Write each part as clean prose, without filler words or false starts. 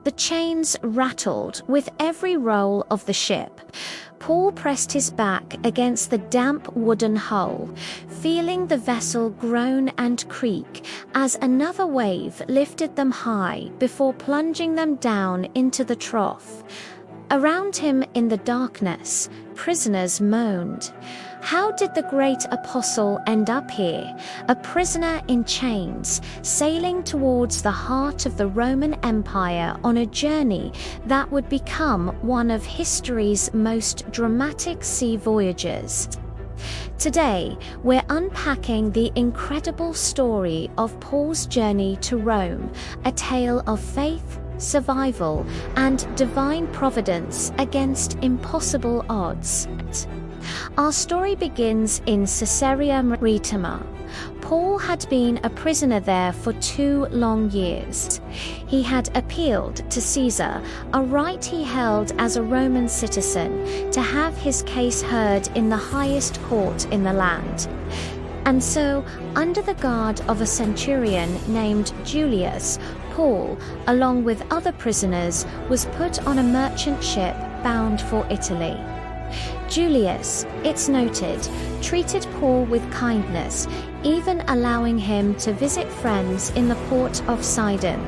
The chains rattled with every roll of the ship. Paul pressed his back against the damp wooden hull, feeling the vessel groan and creak as another wave lifted them high before plunging them down into the trough. Around him in the darkness, prisoners moaned. How did the great apostle end up here, a prisoner in chains, sailing towards the heart of the Roman Empire on a journey that would become one of history's most dramatic sea voyages? Today, we're unpacking the incredible story of Paul's journey to Rome, a tale of faith, survival, and divine providence against impossible odds. Our story begins in Caesarea Maritima. Paul had been a prisoner there for 2 long years. He had appealed to Caesar, a right he held as a Roman citizen, to have his case heard in the highest court in the land. And so, under the guard of a centurion named Julius, Paul, along with other prisoners, was put on a merchant ship bound for Italy. Julius, it's noted, treated Paul with kindness, even allowing him to visit friends in the port of Sidon.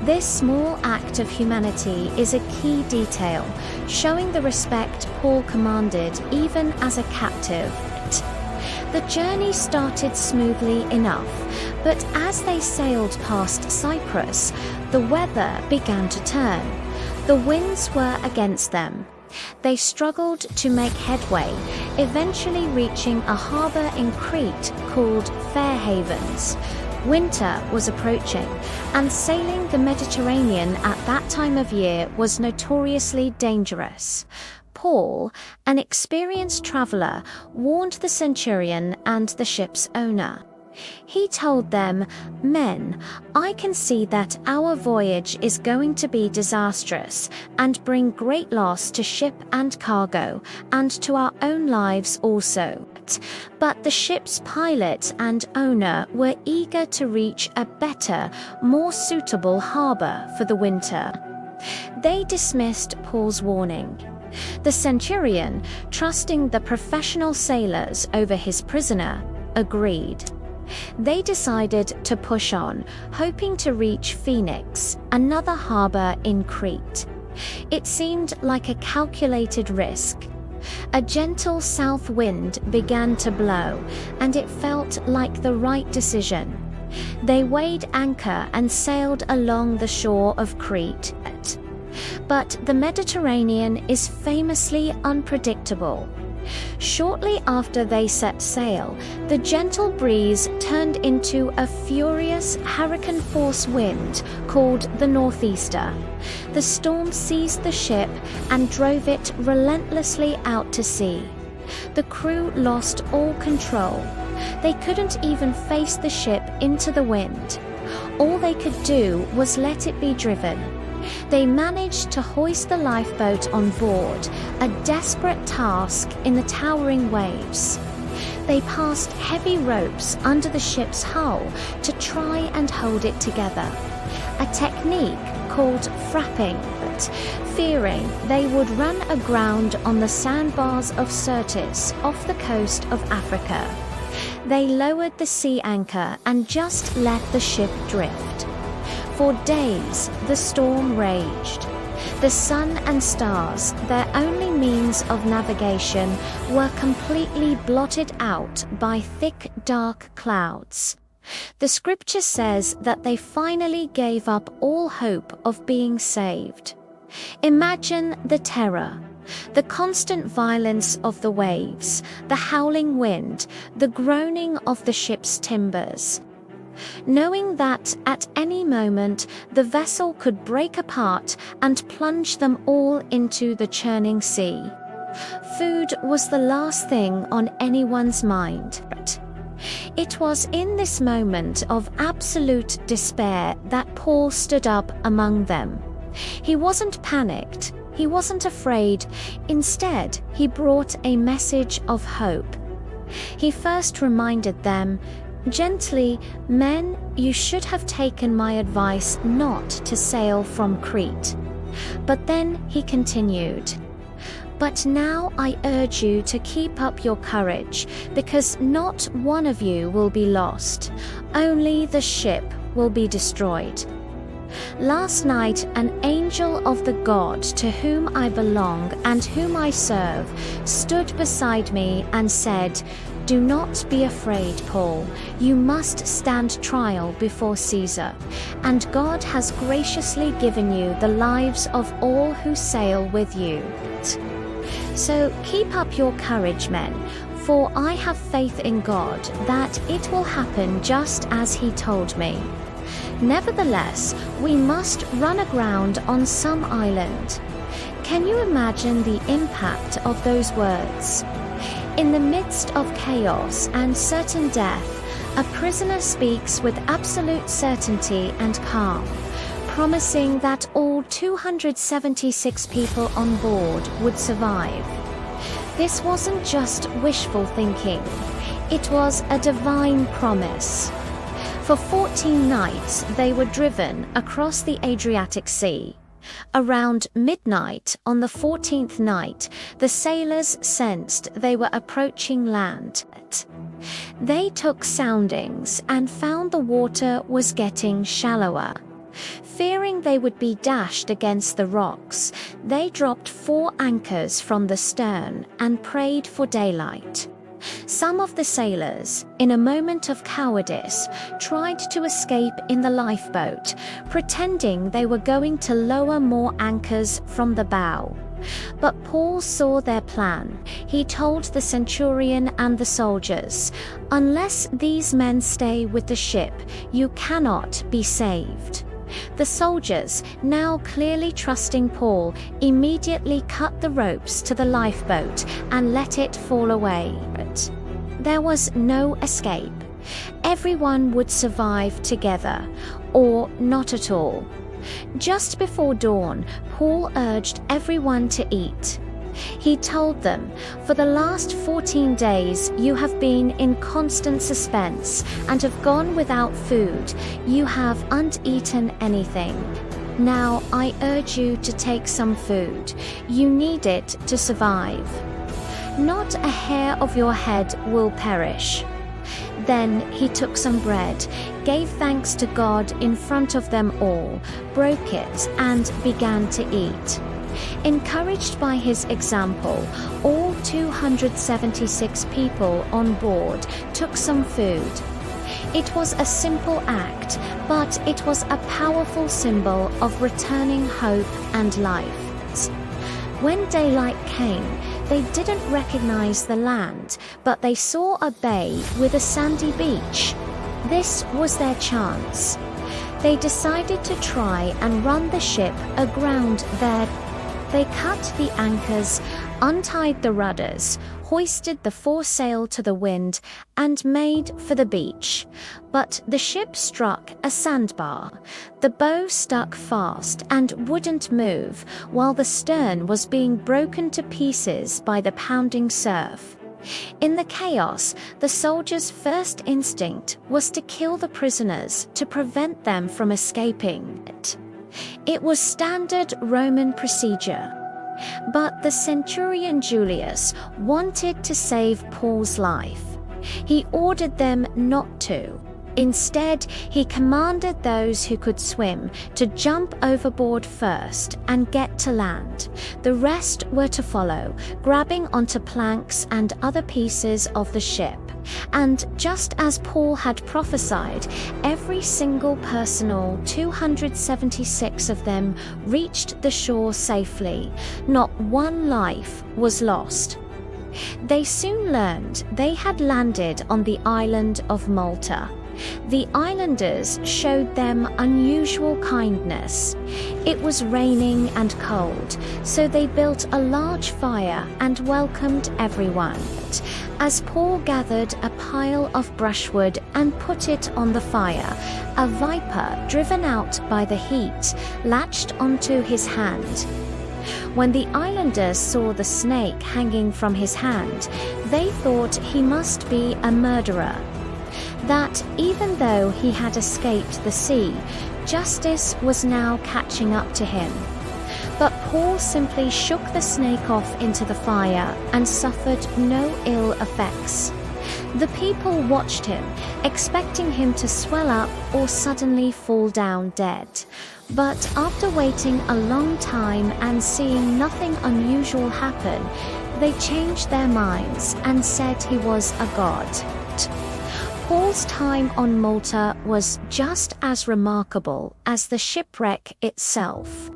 This small act of humanity is a key detail, showing the respect Paul commanded even as a captive. The journey started smoothly enough, but as they sailed past Cyprus, the weather began to turn. The winds were against them. They struggled to make headway, eventually reaching a harbour in Crete called Fair Havens. Winter was approaching, and sailing the Mediterranean at that time of year was notoriously dangerous. Paul, an experienced traveller, warned the centurion and the ship's owner. He told them, "Men, I can see that our voyage is going to be disastrous and bring great loss to ship and cargo, and to our own lives also." But the ship's pilot and owner were eager to reach a better, more suitable harbour for the winter. They dismissed Paul's warning. The centurion, trusting the professional sailors over his prisoner, agreed. They decided to push on, hoping to reach Phoenix, another harbour in Crete. It seemed like a calculated risk. A gentle south wind began to blow, and it felt like the right decision. They weighed anchor and sailed along the shore of Crete. But the Mediterranean is famously unpredictable. Shortly after they set sail, the gentle breeze turned into a furious hurricane-force wind called the northeaster. The storm seized the ship and drove it relentlessly out to sea. The crew lost all control. They couldn't even face the ship into the wind. All they could do was let it be driven. They managed to hoist the lifeboat on board, a desperate task in the towering waves. They passed heavy ropes under the ship's hull to try and hold it together, a technique called frapping, but fearing they would run aground on the sandbars of Syrtis off the coast of Africa. They lowered the sea anchor and just let the ship drift. For days, the storm raged. The sun and stars, their only means of navigation, were completely blotted out by thick, dark clouds. The scripture says that they finally gave up all hope of being saved. Imagine the terror, the constant violence of the waves, the howling wind, the groaning of the ship's timbers. Knowing that at any moment the vessel could break apart and plunge them all into the churning sea. Food was the last thing on anyone's mind. It was in this moment of absolute despair that Paul stood up among them. He wasn't panicked, he wasn't afraid. Instead, he brought a message of hope. He first reminded them, Gently, "Men, you should have taken my advice not to sail from Crete." But then he continued, "But now I urge you to keep up your courage, because not one of you will be lost, only the ship will be destroyed. Last night an angel of the God to whom I belong and whom I serve stood beside me and said, 'Do not be afraid, Paul. You must stand trial before Caesar, and God has graciously given you the lives of all who sail with you. So keep up your courage, men, for I have faith in God that it will happen just as he told me. Nevertheless, we must run aground on some island.'" Can you imagine the impact of those words? In the midst of chaos and certain death, a prisoner speaks with absolute certainty and calm, promising that all 276 people on board would survive. This wasn't just wishful thinking, it was a divine promise. For 14 nights they were driven across the Adriatic Sea. Around midnight on the 14th night, the sailors sensed they were approaching land. They took soundings and found the water was getting shallower. Fearing they would be dashed against the rocks, they dropped 4 anchors from the stern and prayed for daylight. Some of the sailors, in a moment of cowardice, tried to escape in the lifeboat, pretending they were going to lower more anchors from the bow. But Paul saw their plan. He told the centurion and the soldiers, "Unless these men stay with the ship, you cannot be saved." The soldiers, now clearly trusting Paul, immediately cut the ropes to the lifeboat and let it fall away. There was no escape. Everyone would survive together, or not at all. Just before dawn, Paul urged everyone to eat. He told them, "For the last 14 days you have been in constant suspense and have gone without food. You haven't eaten anything. Now I urge you to take some food. You need it to survive. Not a hair of your head will perish." Then he took some bread, gave thanks to God in front of them all, broke it, and began to eat. Encouraged by his example, all 276 people on board took some food. It was a simple act, but it was a powerful symbol of returning hope and life. When daylight came, they didn't recognize the land, but they saw a bay with a sandy beach. This was their chance. They decided to try and run the ship aground there. They cut the anchors, untied the rudders, hoisted the foresail to the wind, and made for the beach. But the ship struck a sandbar. The bow stuck fast and wouldn't move, while the stern was being broken to pieces by the pounding surf. In the chaos, the soldiers' first instinct was to kill the prisoners to prevent them from escaping. It was standard Roman procedure. But the centurion Julius wanted to save Paul's life. He ordered them not to. Instead, he commanded those who could swim to jump overboard first and get to land. The rest were to follow, grabbing onto planks and other pieces of the ship. And just as Paul had prophesied, every single person, all 276 of them, reached the shore safely. Not one life was lost. They soon learned they had landed on the island of Malta. The islanders showed them unusual kindness. It was raining and cold, so they built a large fire and welcomed everyone. As Paul gathered a pile of brushwood and put it on the fire, a viper, driven out by the heat, latched onto his hand. When the islanders saw the snake hanging from his hand, they thought he must be a murderer. that even though he had escaped the sea, justice was now catching up to him. But Paul simply shook the snake off into the fire and suffered no ill effects. The people watched him, expecting him to swell up or suddenly fall down dead. But after waiting a long time and seeing nothing unusual happen, they changed their minds and said he was a god. Paul's time on Malta was just as remarkable as the shipwreck itself.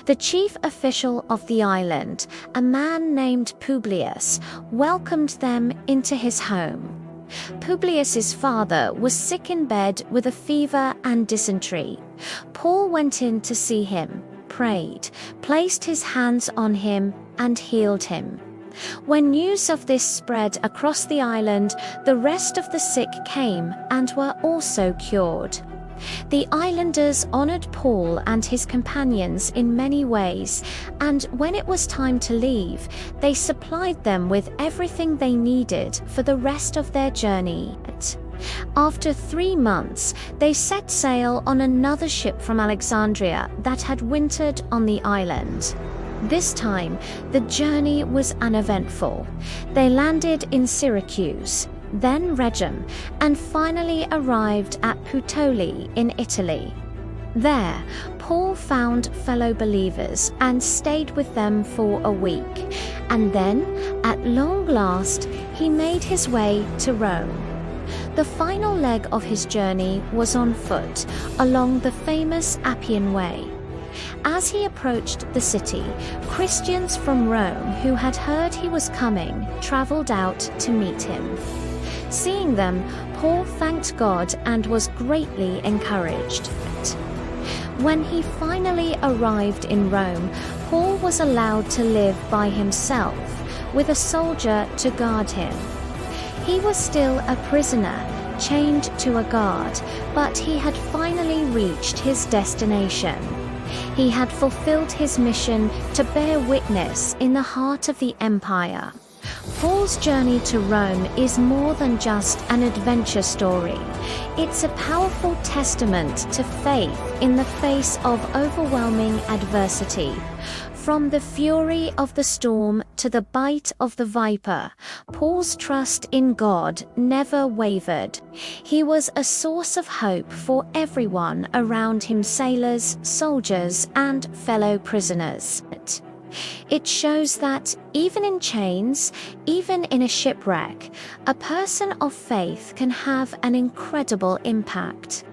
The chief official of the island, a man named Publius, welcomed them into his home. Publius's father was sick in bed with a fever and dysentery. Paul went in to see him, prayed, placed his hands on him, and healed him. When news of this spread across the island, the rest of the sick came and were also cured. The islanders honored Paul and his companions in many ways, and when it was time to leave, they supplied them with everything they needed for the rest of their journey. After 3 months, they set sail on another ship from Alexandria that had wintered on the island. This time, the journey was uneventful. They landed in Syracuse, then Rhegium, and finally arrived at Puteoli in Italy. There, Paul found fellow believers and stayed with them for a week, and then, at long last, he made his way to Rome. The final leg of his journey was on foot, along the famous Appian Way. As he approached the city, Christians from Rome who had heard he was coming traveled out to meet him. Seeing them, Paul thanked God and was greatly encouraged. When he finally arrived in Rome, Paul was allowed to live by himself, with a soldier to guard him. He was still a prisoner, chained to a guard, but he had finally reached his destination. He had fulfilled his mission to bear witness in the heart of the empire. Paul's journey to Rome is more than just an adventure story. It's a powerful testament to faith in the face of overwhelming adversity. From the fury of the storm to the bite of the viper, Paul's trust in God never wavered. He was a source of hope for everyone around him, sailors, soldiers, and fellow prisoners. It shows that even in chains, even in a shipwreck, a person of faith can have an incredible impact.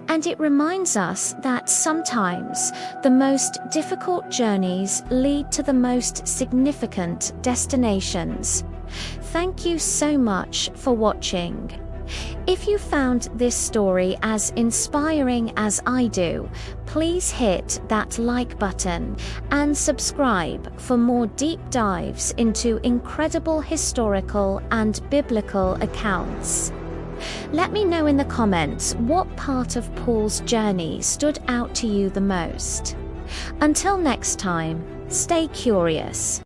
And it reminds us that sometimes the most difficult journeys lead to the most significant destinations. Thank you so much for watching. If you found this story as inspiring as I do, please hit that like button and subscribe for more deep dives into incredible historical and biblical accounts. Let me know in the comments what part of Paul's journey stood out to you the most. Until next time, stay curious.